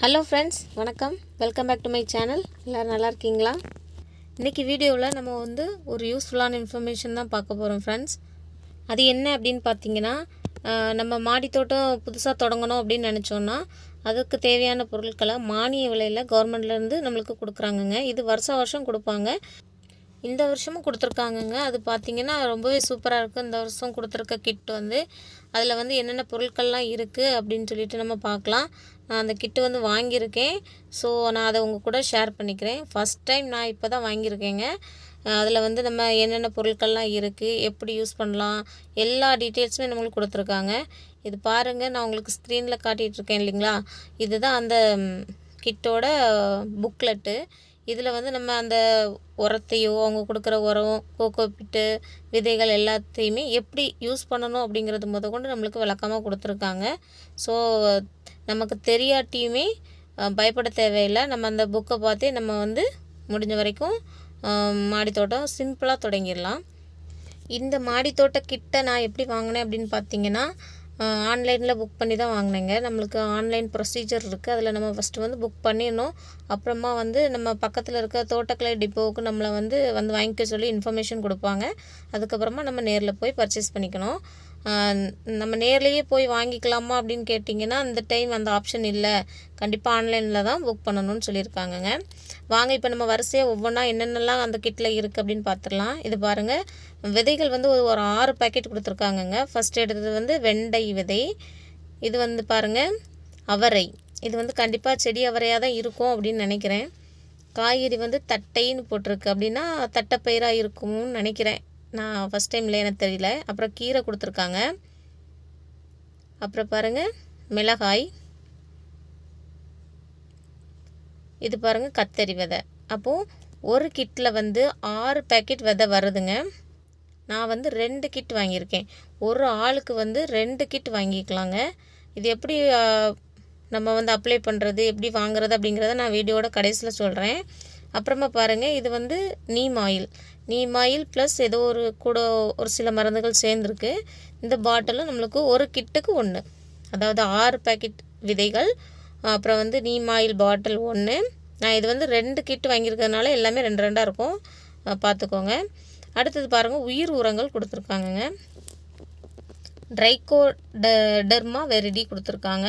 Hello friends, வணக்கம். Welcome back to my channel. எல்லோரும் நல்லா இருக்கீங்களா? இன்றைக்கி வீடியோவில் நம்ம ஒரு யூஸ்ஃபுல்லான இன்ஃபர்மேஷன் தான் பார்க்க போகிறோம் ஃப்ரெண்ட்ஸ். அது என்ன அப்படின்னு பார்த்தீங்கன்னா, நம்ம மாடி தோட்டம் புதுசாக தொடங்கணும் அப்படின்னு நினச்சோன்னா அதுக்கு தேவையான பொருட்களை மானிய விலையில் கவர்மெண்ட்லேருந்து நம்மளுக்கு கொடுக்குறாங்கங்க. இது வருஷம் கொடுப்பாங்க. இந்த வருஷமும் கொடுத்துருக்காங்கங்க. அது பார்த்திங்கன்னா ரொம்பவே சூப்பராக இருக்குது. இந்த வருஷம் கொடுத்துருக்க கிட் அதில் என்னென்ன பொருட்கள்லாம் இருக்குது அப்படின்னு சொல்லிட்டு நம்ம பார்க்கலாம். நான் அந்த கிட்டு வாங்கியிருக்கேன். ஸோ நான் அதை உங்கள் கூட ஷேர் பண்ணிக்கிறேன். ஃபஸ்ட் டைம் நான் இப்போ தான் வாங்கியிருக்கேங்க. அதில் நம்ம என்னென்ன பொருட்கள்லாம் இருக்குது, எப்படி யூஸ் பண்ணலாம், எல்லா டீட்டெயில்ஸுமே நம்மளுக்கு கொடுத்துருக்காங்க. இது பாருங்கள், நான் உங்களுக்கு ஸ்க்ரீனில் காட்டிகிட்ருக்கேன் இல்லைங்களா? இதுதான் அந்த கிட்டோட புக்லெட்டு. இதில் நம்ம அந்த உரத்தையோ, அவங்க கொடுக்குற உரம், கோகோ பிட்டு, விதைகள் எல்லாத்தையுமே எப்படி யூஸ் பண்ணணும் அப்படிங்கிறது முதற்கொண்டு நம்மளுக்கு விளக்கமாக கொடுத்துருக்காங்க. ஸோ நமக்கு தெரியாட்டியுமே பயப்பட தேவையில்லை. நம்ம அந்த புக்கை பார்த்தே நம்ம முடிஞ்ச வரைக்கும் மாடித்தோட்டம் சிம்பிளாக தொடங்கிடலாம். இந்த மாடித்தோட்ட கிட்ட நான் எப்படி வாங்கினேன் அப்படின்னு பார்த்தீங்கன்னா, ஆன்லைனில் புக் பண்ணி தான் வாங்கினேங்க. நம்மளுக்கு ஆன்லைன் ப்ரொசீஜர் இருக்குது. அதில் நம்ம ஃபஸ்ட்டு புக் பண்ணிடணும். அப்புறமா நம்ம பக்கத்தில் இருக்க தோட்டக்கலை டிப்போவுக்கு நம்மளை வாங்கிக்க சொல்லி இன்ஃபர்மேஷன் கொடுப்பாங்க. அதுக்கப்புறமா நம்ம நேரில் போய் பர்ச்சேஸ் பண்ணிக்கணும். நம்ம நேர்லேயே போய் வாங்கிக்கலாமா அப்படின்னு கேட்டிங்கன்னா, அந்த டைம் அந்த ஆப்ஷன் இல்லை. கண்டிப்பாக ஆன்லைனில் தான் புக் பண்ணணும்னு சொல்லியிருக்காங்கங்க. வாங்க, இப்போ நம்ம வரிசையாக ஒவ்வொன்றா என்னென்னலாம் அந்த கிட்டில் இருக்குது அப்படின்னு பார்த்துடலாம். இது பாருங்கள், விதைகள் ஒரு 6 பேக்கெட் கொடுத்துருக்காங்கங்க. ஃபஸ்ட் எடுத்தது வெண்டை விதை. இது பாருங்கள் அவரை. இது கண்டிப்பாக செடி அவரையாக தான் இருக்கும் அப்படின்னு நினைக்கிறேன். காய்கறி தட்டைன்னு போட்டிருக்கு, அப்படின்னா தட்டைப்பயிராக இருக்கும்னு நினைக்கிறேன். நான் ஃபஸ்ட் டைமில் எனக்கு தெரியல. அப்புறம் கீரை கொடுத்துருக்காங்க. அப்புறம் பாருங்கள் மிளகாய். இது பாருங்கள் கத்தரி விதை. அப்போது ஒரு கிட்டில் 6 பேக்கெட் விதை வருதுங்க. நான் 2 கிட் வாங்கியிருக்கேன். ஒரு ஆளுக்கு 2 கிட் வாங்கிக்கலாங்க. இது எப்படி நம்ம அப்ளை பண்ணுறது, எப்படி வாங்குறது அப்படிங்கிறத நான் வீடியோட கடைசியில் சொல்கிறேன். அப்புறமா பாருங்கள், இது நீம் ஆயில் ப்ளஸ் ஏதோ ஒரு சில மருந்துகள் சேர்ந்துருக்கு. இந்த பாட்டிலும் நம்மளுக்கு ஒரு கிட்டுக்கு 1, அதாவது 6 பேக்கெட் விதைகள். அப்புறம் நீம் ஆயில் பாட்டில் 1. நான் இது 2 கிட் வாங்கியிருக்கிறதுனால எல்லாமே 2 இருக்கும், பார்த்துக்கோங்க. அடுத்தது பாருங்கள், உயிர் உரங்கள் கொடுத்துருக்காங்கங்க. ட்ரைகோடெர்மா வெரிடி கொடுத்துருக்காங்க.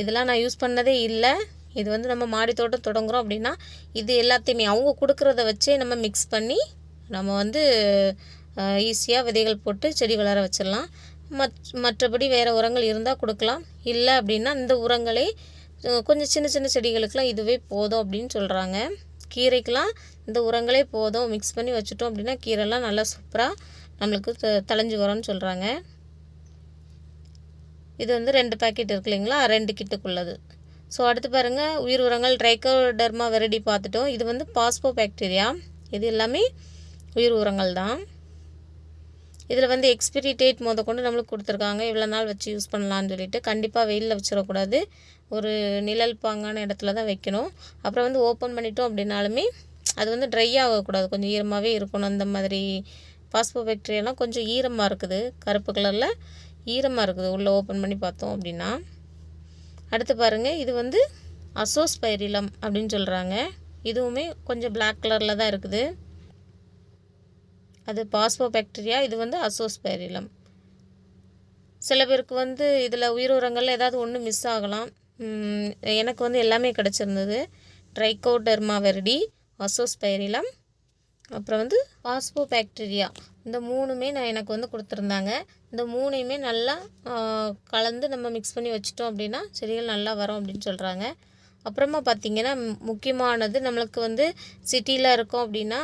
இதெல்லாம் நான் யூஸ் பண்ணதே இல்லை. இது நம்ம மாடி தோட்டம் தொடங்குறோம் அப்படின்னா இது எல்லாத்தையுமே அவங்க கொடுக்குறத வச்சே நம்ம மிக்ஸ் பண்ணி நம்ம ஈஸியாக விதைகள் போட்டு செடி வளர வச்சிடலாம். மற்றபடி வேறு உரங்கள் இருந்தால் கொடுக்கலாம். இல்லை அப்படின்னா இந்த உரங்களே கொஞ்சம் சின்ன சின்ன செடிகளுக்கெலாம் இதுவே போதும் அப்படின்னு சொல்கிறாங்க. கீரைக்கெலாம் இந்த உரங்களே போதும், மிக்ஸ் பண்ணி வச்சுட்டோம் அப்படின்னா கீரைலாம் நல்லா சூப்பராக நம்மளுக்கு தளைஞ்சு வரோன்னு சொல்கிறாங்க. இது 2 பேக்கெட் இருக்கு இல்லைங்களா, 2 கிட்டுக்குள்ளது. ஸோ அடுத்து பாருங்கள், உயிர் உரங்கள் ட்ரைகோடெர்மா வெரிடி பார்த்துட்டோம். இது பாஸ்போ பாக்டீரியா. இது எல்லாமே உயிர் உரங்கள் தான். இதில் எக்ஸ்பிரி டேட் கொண்டு நம்மளுக்கு கொடுத்துருக்காங்க. இவ்வளோ நாள் வச்சு யூஸ் பண்ணலான்னு சொல்லிட்டு. கண்டிப்பாக வெயிலில் வச்சிடக்கூடாது, ஒரு நிழல் பாங்கான இடத்துல தான் வைக்கணும். அப்புறம் ஓப்பன் பண்ணிட்டோம் அப்படின்னாலுமே அது ட்ரை ஆகக்கூடாது, கொஞ்சம் ஈரமாகவே இருக்கணும். அந்த மாதிரி பாஸ்போ பாக்டீரியாலாம் கொஞ்சம் ஈரமாக இருக்குது, கருப்பு கலரில் ஈரமாக இருக்குது உள்ளே ஓப்பன் பண்ணி பார்த்தோம் அப்படின்னா. அடுத்து பாருங்கள், இது அசோஸ்பைரிலம் அப்படின்னு சொல்கிறாங்க. இதுவுமே கொஞ்சம் பிளாக் கலரில் தான் இருக்குது. அது பாஸ்போ பாக்டீரியா, இது அசோஸ்பைரிலம். சில பேருக்கு இதில் உயிர் உரங்களில் ஏதாவது ஒன்று மிஸ் ஆகலாம். எனக்கு எல்லாமே கிடச்சிருந்தது. ட்ரைகோடெர்மா வெரிடி, அசோஸ்பைரிலம், அப்புறம் பாஸ்போ பாக்டீரியா. இந்த 3மே எனக்கு கொடுத்துருந்தாங்க. இந்த 3ஐயுமே நல்லா கலந்து நம்ம மிக்ஸ் பண்ணி வச்சிட்டோம் அப்படின்னா செடிகள் நல்லா வரும் அப்படின்னு சொல்கிறாங்க. அப்புறமா பார்த்திங்கன்னா, முக்கியமானது நம்மளுக்கு சிட்டியில் இருக்கோம் அப்படின்னா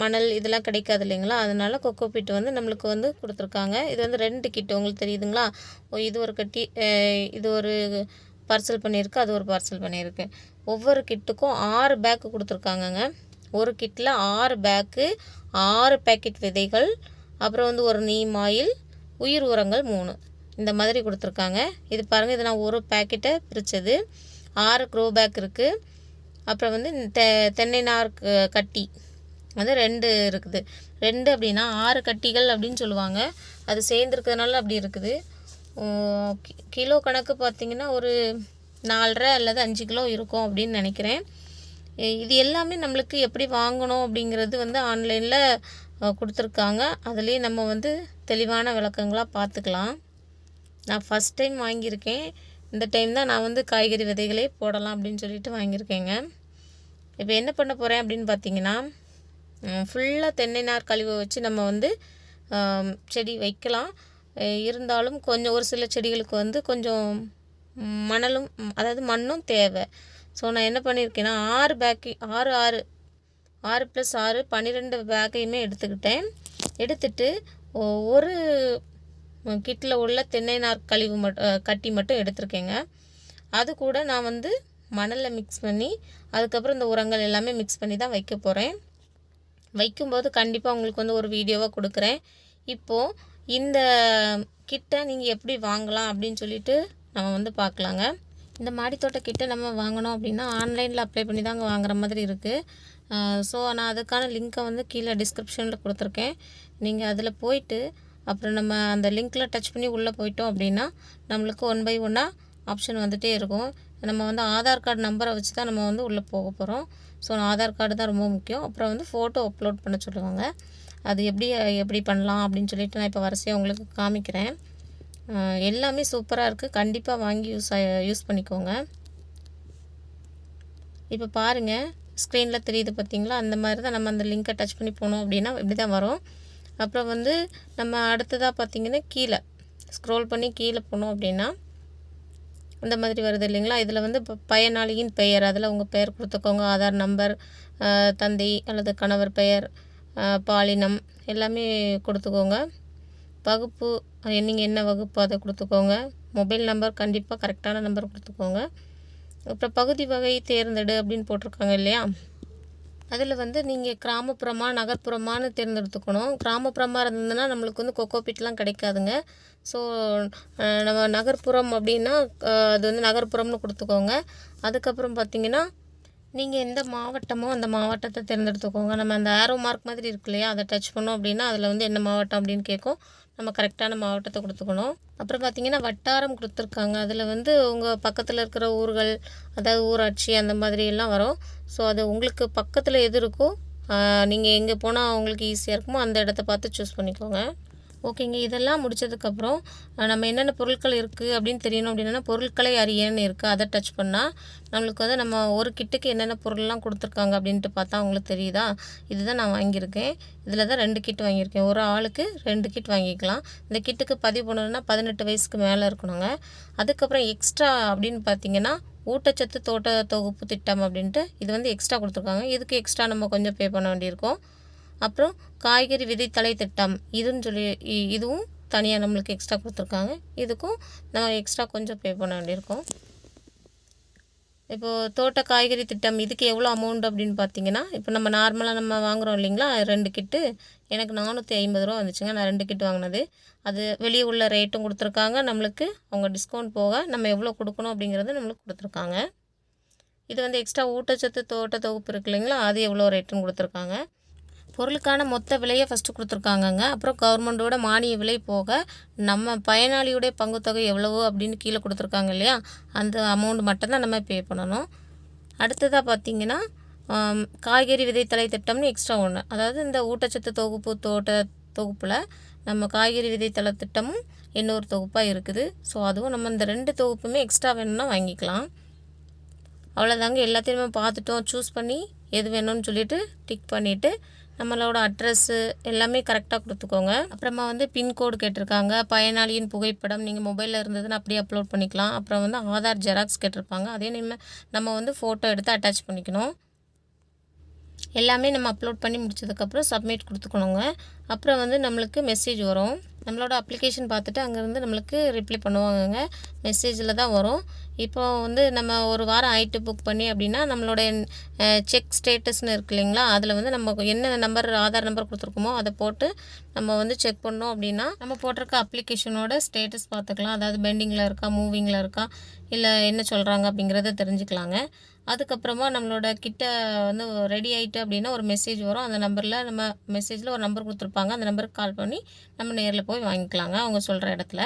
மணல் இதெல்லாம் கிடைக்காது இல்லைங்களா, அதனால் கொக்கோ பிட்டு நம்மளுக்கு கொடுத்துருக்காங்க. இது 2 கிட்டு உங்களுக்கு தெரியுதுங்களா. இது ஒரு கட்டி, இது ஒரு பார்சல் பண்ணியிருக்கு, அது ஒரு பார்சல் பண்ணியிருக்கு. ஒவ்வொரு கிட்டுக்கும் 6 பேக்கு கொடுத்துருக்காங்கங்க. ஒரு கிட்டில் 6 பேக்கு, 6 பேக்கெட் விதைகள், அப்புறம் ஒரு நீம் ஆயில், உயிர் உரங்கள் 3, இந்த மாதிரி கொடுத்துருக்காங்க. இது பாருங்கள், இது நான் ஒரு பேக்கெட்டை பிரித்தது. 6 க்ரோ பேக் இருக்குது. அப்புறம் தென்னை நார் கட்டி 2 இருக்குது. 2 அப்படின்னா 6 கட்டிகள் அப்படின்னு சொல்லுவாங்க. அது சேர்ந்துருக்கிறதுனால அப்படி இருக்குது. கிலோ கணக்கு பார்த்திங்கன்னா ஒரு 4.5 அல்லது 5 கிலோ இருக்கும் அப்படின்னு நினைக்கிறேன். இது எல்லாமே நம்மளுக்கு எப்படி வாங்கணும் அப்படிங்கிறது வந்து ஆன்லைனில் கொடுத்துருக்காங்க. அதுலேயே நம்ம வந்து தெளிவான விளக்கங்களாக பார்த்துக்கலாம். நான் ஃபஸ்ட் டைம் வாங்கியிருக்கேன். இந்த டைம் தான் நான் வந்து காய்கறி விதைகளே போடலாம் அப்படின்னு சொல்லிட்டு வாங்கியிருக்கேங்க. இப்போ என்ன பண்ண போகிறேன் அப்படின்னு பார்த்தீங்கன்னா, ஃபுல்லாக தென்னை நார் கழிவை வச்சு நம்ம வந்து செடி வைக்கலாம். இருந்தாலும் கொஞ்சம் ஒரு சில செடிகளுக்கு வந்து கொஞ்சம் மணலும் அதாவது மண்ணும் தேவை. ஸோ நான் என்ன பண்ணியிருக்கேன்னா 6 + 6 12 பேக்கையுமே எடுத்துக்கிட்டேன். எடுத்துட்டு ஒரு கிட்டில் உள்ள தென்னை நார் கழிவு கட்டி மட்டும் எடுத்திருக்கேங்க. அது கூட நான் வந்து மணலில் மிக்ஸ் பண்ணி அதுக்கப்புறம் இந்த உரங்கள் எல்லாமே மிக்ஸ் பண்ணி தான் வைக்க போகிறேன். வைக்கும்போது கண்டிப்பாக உங்களுக்கு வந்து ஒரு வீடியோவாக கொடுக்குறேன். இப்போது இந்த கிட்டை நீங்கள் எப்படி வாங்கலாம் அப்படின்னு சொல்லிட்டு நம்ம வந்து பார்க்கலாங்க. இந்த மாடித்தோட்ட கிட்டை நம்ம வாங்கணும் அப்படின்னா ஆன்லைனில் அப்ளை பண்ணி தாங்க வாங்குற மாதிரி இருக்குது. ஸோ நான் அதுக்கான லிங்க்கை வந்து கீழே டிஸ்கிரிப்ஷனில் கொடுத்துருக்கேன். நீங்கள் அதில் போயிட்டு அப்புறம் நம்ம அந்த லிங்க்கில் டச் பண்ணி உள்ளே போயிட்டோம் அப்படின்னா நம்மளுக்கு 1 by 1 ஆப்ஷன் வந்துகிட்டே இருக்கும். நம்ம வந்து ஆதார் கார்டு நம்பரை வச்சு தான் நம்ம வந்து உள்ளே போக போகிறோம். ஸோ ஆதார் கார்டு தான் ரொம்ப முக்கியம். அப்புறம் வந்து ஃபோட்டோ அப்லோட் பண்ண சொல்லுவாங்க. அது எப்படி பண்ணலாம் அப்படின்னு சொல்லிட்டு நான் இப்போ வரிசையாக உங்களுக்கு காமிக்கிறேன். எல்லாமே சூப்பராக இருக்குது. கண்டிப்பாக வாங்கி யூஸ் பண்ணிக்கோங்க. இப்போ பாருங்கள், ஸ்க்ரீனில் தெரியுது பார்த்தீங்களா? அந்த மாதிரி தான் நம்ம அந்த லிங்க்கை டச் பண்ணி போனோம் அப்படின்னா இப்படி தான் வரும். அப்புறம் வந்து நம்ம அடுத்ததாக பார்த்திங்கன்னா கீழே ஸ்க்ரோல் பண்ணி கீழே போனோம் அப்படின்னா இந்த மாதிரி வருது இல்லைங்களா? இதில் வந்து பயனாளியின் பெயர், அதில் உங்கள் பெயர் கொடுத்துக்கோங்க. ஆதார் நம்பர், தந்தை அல்லது கணவர் பெயர், பாலினம் எல்லாமே கொடுத்துக்கோங்க. வகுப்பு நீங்கள் என்ன வகுப்பு அதை கொடுத்துக்கோங்க. மொபைல் நம்பர் கண்டிப்பாக கரெக்டான நம்பர் கொடுத்துக்கோங்க. அப்புறம் பகுதி வகை தேர்ந்தெடு அப்படின்னு போட்டிருக்காங்க இல்லையா? அதில் வந்து நீங்கள் கிராமப்புறமா நகர்ப்புறமானு தேர்ந்தெடுத்துக்கணும். கிராமப்புறமாக இருந்ததுன்னா நம்மளுக்கு வந்து கொக்கோபீட்லாம் கிடைக்காதுங்க. ஸோ நம்ம நகர்ப்புறம் அப்படின்னா அது வந்து நகர்ப்புறம்னு கொடுத்துக்கோங்க. அதுக்கப்புறம் பார்த்திங்கன்னா நீங்கள் எந்த மாவட்டமோ அந்த மாவட்டத்தை தேர்ந்தெடுத்துக்கோங்க. நம்ம அந்த ஆரோ மார்க் மாதிரி இருக்கு இல்லையா, அதை டச் பண்ணோம் அப்படின்னா அதில் வந்து என்ன மாவட்டம் அப்படின்னு கேட்கும். நம்ம கரெக்டான மாவட்டத்தை கொடுத்துக்கணும். அப்புறம் பார்த்திங்கன்னா வட்டாரம் கொடுத்துருக்காங்க. அதில் வந்து உங்கள் பக்கத்தில் இருக்கிற ஊர்கள், அதாவது ஊராட்சி அந்த மாதிரி எல்லாம் வரும். ஸோ அது உங்களுக்கு பக்கத்தில் எது இருக்கோ, நீங்கள் எங்கே போனால் உங்களுக்கு ஈஸியாக இருக்குமோ அந்த இடத்த பார்த்து சூஸ் பண்ணிக்கோங்க. ஓகேங்க. இதெல்லாம் முடித்ததுக்கப்புறம் நம்ம என்னென்ன பொருட்கள் இருக்குது அப்படின்னு தெரியணும். அப்படின்னா பொருட்களை அறியன்னு இருக்குது, அதை டச் பண்ணால் நம்மளுக்கு வந்து நம்ம ஒரு கிட்டுக்கு என்னென்ன பொருள்லாம் கொடுத்துருக்காங்க அப்படின்ட்டு பார்த்தா உங்களுக்கு தெரியுதா? இதுதான் நான் வாங்கியிருக்கேன். இதில் தான் 2 கிட் வாங்கியிருக்கேன். ஒரு ஆளுக்கு 2 கிட் வாங்கிக்கலாம். இந்த கிட்டுக்கு பதிவு பண்ணணுன்னா 18 வயசுக்கு மேலே இருக்கணுங்க. அதுக்கப்புறம் எக்ஸ்ட்ரா அப்படின்னு பார்த்தீங்கன்னா ஊட்டச்சத்து தோட்ட தொகுப்பு திட்டம் அப்படின்ட்டு இது வந்து எக்ஸ்ட்ரா கொடுத்துருக்காங்க. இதுக்கு எக்ஸ்ட்ரா நம்ம கொஞ்சம் பே பண்ண வேண்டியிருக்கும். அப்புறம் காய்கறி விதைத்தலை திட்டம் இதுவும் தனியாக நம்மளுக்கு எக்ஸ்ட்ரா கொடுத்துருக்காங்க. இதுக்கும் நம்ம எக்ஸ்ட்ரா கொஞ்சம் பே பண்ண வேண்டியிருக்கும். இப்போது தோட்ட காய்கறி திட்டம் இதுக்கு எவ்வளோ அமௌண்ட் அப்படின்னு பார்த்தீங்கன்னா, இப்போ நம்ம நார்மலாக நம்ம வாங்குகிறோம் இல்லைங்களா 2 கிட்டு, எனக்கு 450 ரூபா வந்துச்சுங்க. நான் 2 கிட்டு வாங்கினது. அது வெளியே உள்ள ரேட்டும் கொடுத்துருக்காங்க. நம்மளுக்கு அவங்க டிஸ்கவுண்ட் போக நம்ம எவ்வளோ கொடுக்கணும் அப்படிங்கிறது நம்மளுக்கு கொடுத்துருக்காங்க. இது வந்து எக்ஸ்ட்ரா ஊட்டச்சத்து தோட்ட தொகுப்பு இருக்கு இல்லைங்களா, அது எவ்வளோ ரேட்டுன்னு கொடுத்துருக்காங்க. பொருளுக்கான மொத்த விலையை ஃபஸ்ட்டு கொடுத்துருக்காங்கங்க. அப்புறம் கவர்மெண்ட்டோட மானிய விலை போக நம்ம பயனாளியுடைய பங்குத்தொகை எவ்வளவோ அப்படின்னு கீழே கொடுத்துருக்காங்க இல்லையா, அந்த அமௌண்ட் மட்டும்தான் நம்ம பே பண்ணணும். அடுத்ததாக பார்த்திங்கன்னா காய்கறி விதைத்தலை திட்டம்னு எக்ஸ்ட்ரா ஒன்று, அதாவது இந்த ஊட்டச்சத்து தொகுப்பு தோட்ட தொகுப்பில் நம்ம காய்கறி விதைத்தலை திட்டமும் இன்னொரு தொகுப்பாக இருக்குது. ஸோ அதுவும் நம்ம இந்த 2 தொகுப்புமே எக்ஸ்ட்ரா வேணும்னா வாங்கிக்கலாம். அவ்வளோதாங்க. எல்லாத்தையுமே பார்த்துட்டோம். சூஸ் பண்ணி எது வேணும்னு சொல்லிவிட்டு டிக் பண்ணிவிட்டு நம்மளோட அட்ரஸ்ஸு எல்லாமே கரெக்டாக கொடுத்துக்கோங்க. அப்புறமா வந்து பின்கோடு கேட்டிருக்காங்க. பயனாளியின் புகைப்படம் நீங்கள் மொபைலில் இருந்ததுன்னு அப்படியே அப்லோட் பண்ணிக்கலாம். அப்புறம் வந்து ஆதார் ஜெராக்ஸ் கேட்டிருப்பாங்க. அதே நம்ம வந்து ஃபோட்டோ எடுத்து அட்டாச் பண்ணிக்கணும். எல்லாமே நம்ம அப்லோட் பண்ணி முடிச்சதுக்கப்புறம் சப்மிட் கொடுத்துக்கணுங்க. அப்புறம் வந்து நம்மளுக்கு மெசேஜ் வரும். நம்மளோட அப்ளிகேஷன் பார்த்துட்டு அங்கேருந்து நம்மளுக்கு ரிப்ளை பண்ணுவாங்கங்க. மெசேஜில் தான் வரும். இப்போ வந்து நம்ம ஒரு வாரம் ஆயிட்டு புக் பண்ணி அப்படின்னா நம்மளோட செக் ஸ்டேட்டஸ்னு இருக்கு இல்லைங்களா, அதில் வந்து நம்ம என்ன நம்பர் ஆதார் நம்பர் கொடுத்துருக்கோமோ அதை போட்டு நம்ம வந்து செக் பண்ணோம் அப்படின்னா நம்ம போட்டிருக்க அப்ளிகேஷனோட ஸ்டேட்டஸ் பார்த்துக்கலாம். அதாவது பெண்டிங்கில் இருக்கா, மூவிங்கில் இருக்கா, இல்லை என்ன சொல்கிறாங்க அப்படிங்கிறத தெரிஞ்சுக்கலாங்க. அதுக்கப்புறமா நம்மளோட கிட்ட வந்து ரெடி ஆகிட்டு அப்படின்னா ஒரு மெசேஜ் வரும். அந்த நம்பரில் நம்ம மெசேஜில் ஒரு நம்பர் கொடுத்துருப்பாங்க. அந்த நம்பருக்கு கால் பண்ணி நம்ம நேரில் போய் வாங்கிக்கலாங்க அவங்க சொல்கிற இடத்துல.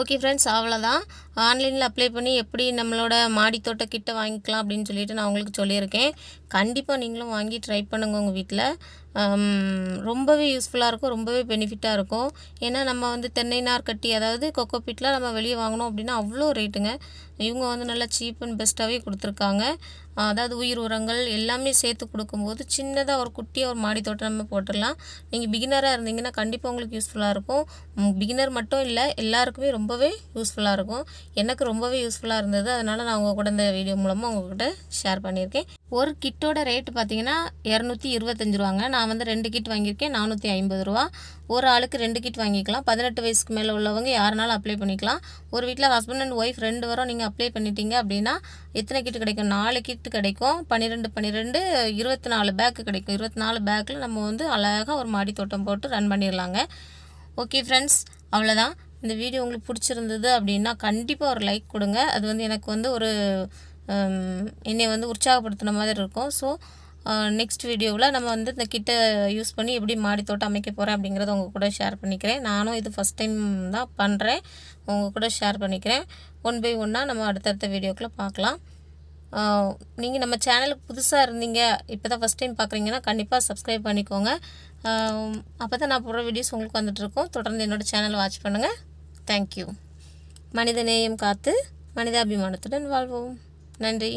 ஓகே ஃப்ரெண்ட்ஸ், அவ்வளோதான். ஆன்லைனில் அப்ளை பண்ணி எப்படி நம்மளோட மாடி தோட்ட கிட்ட வாங்கிக்கலாம் அப்படின்னு சொல்லிட்டு நான் உங்களுக்கு சொல்லியிருக்கேன். கண்டிப்பாக நீங்களும் வாங்கி ட்ரை பண்ணுங்கள் உங்கள் வீட்டில். ரொம்பவே யூஸ்ஃபுல்லாக இருக்கும், ரொம்பவே பெனிஃபிட்டாக இருக்கும். ஏன்னா நம்ம வந்து தென்னை நார் கட்டி, அதாவது கொக்கோ பீட்லாம் நம்ம வெளியே வாங்கினோம் அப்படின்னா அவ்வளோ ரேட்டுங்க. இவங்க வந்து நல்லா சீப் அண்ட் பெஸ்ட்டாகவே கொடுத்துருக்காங்க. அதாவது உயிர் உரங்கள் எல்லாமே சேர்த்து கொடுக்கும்போது சின்னதாக ஒரு குட்டியாக ஒரு மாடி தோட்டம் நம்ம போட்டுடலாம். நீங்கள் பிகினராக இருந்தீங்கன்னா கண்டிப்பாக உங்களுக்கு யூஸ்ஃபுல்லாக இருக்கும். பிகினர் மட்டும் இல்லை, எல்லாருக்குமே ரொம்பவே யூஸ்ஃபுல்லாக இருக்கும். எனக்கு ரொம்பவே யூஸ்ஃபுல்லாக இருந்தது. அதனால் நான் உங்கள் கூட இந்த வீடியோ மூலமாக உங்கள்கிட்ட ஷேர் பண்ணியிருக்கேன். ஒரு கிட்டோட ரேட்டு பார்த்தீங்கன்னா 225 ரூபாங்க. நான் வந்து 2 கிட் வாங்கியிருக்கேன், 450 ரூபா. ஒரு ஆளுக்கு 2 கிட் வாங்கிக்கலாம். 18 வயசுக்கு மேலே உள்ளவங்க யாருனாலும் அப்ளை பண்ணிக்கலாம். ஒரு வீட்டில் ஹஸ்பண்ட் அண்ட் ஒய்ஃப் 2 வாரம் நீங்கள் அப்ளை பண்ணிட்டீங்க அப்படின்னா எத்தனை கிட் கிடைக்கும்? 4 கிட் கிடைக்கும். 12 12 24 பேக்கு கிடைக்கும். 24 பேக்கில் நம்ம வந்து அழகாக ஒரு மாடி தோட்டம் போட்டு ரன் பண்ணிடலாங்க. ஓகே ஃப்ரெண்ட்ஸ், அவ்வளோதான். இந்த வீடியோ உங்களுக்கு பிடிச்சிருந்தது அப்படின்னா கண்டிப்பாக ஒரு லைக் கொடுங்க. அது வந்து எனக்கு வந்து ஒரு என்னை வந்து உற்சாகப்படுத்தின மாதிரி இருக்கும். ஸோ நெக்ஸ்ட் வீடியோவில் நம்ம வந்து இந்த கிட்ட யூஸ் பண்ணி எப்படி மாடி தோட்டம் அமைக்க போகிறேன் அப்படிங்கிறத உங்கள் கூட ஷேர் பண்ணிக்கிறேன். நானும் இது ஃபஸ்ட் டைம் தான் பண்ணுறேன், உங்கள் கூட ஷேர் பண்ணிக்கிறேன். 1 by 1 நம்ம அடுத்தடுத்த வீடியோக்குள்ளே பார்க்கலாம். நீங்கள் நம்ம சேனலுக்கு புதுசாக இருந்தீங்க, இப்போ தான் ஃபஸ்ட் டைம் பார்க்குறீங்கன்னா கண்டிப்பாக சப்ஸ்கிரைப் பண்ணிக்கோங்க. அப்போ தான் நான் போடுற வீடியோஸ் உங்களுக்கு வந்துட்டுருக்கோம். தொடர்ந்து என்னோடய சேனலை வாட்ச் பண்ணுங்கள். தேங்க்யூ. மனித நேயம் காத்து மனிதாபிமானத்துடன் வாழ்வோம். நன்றி.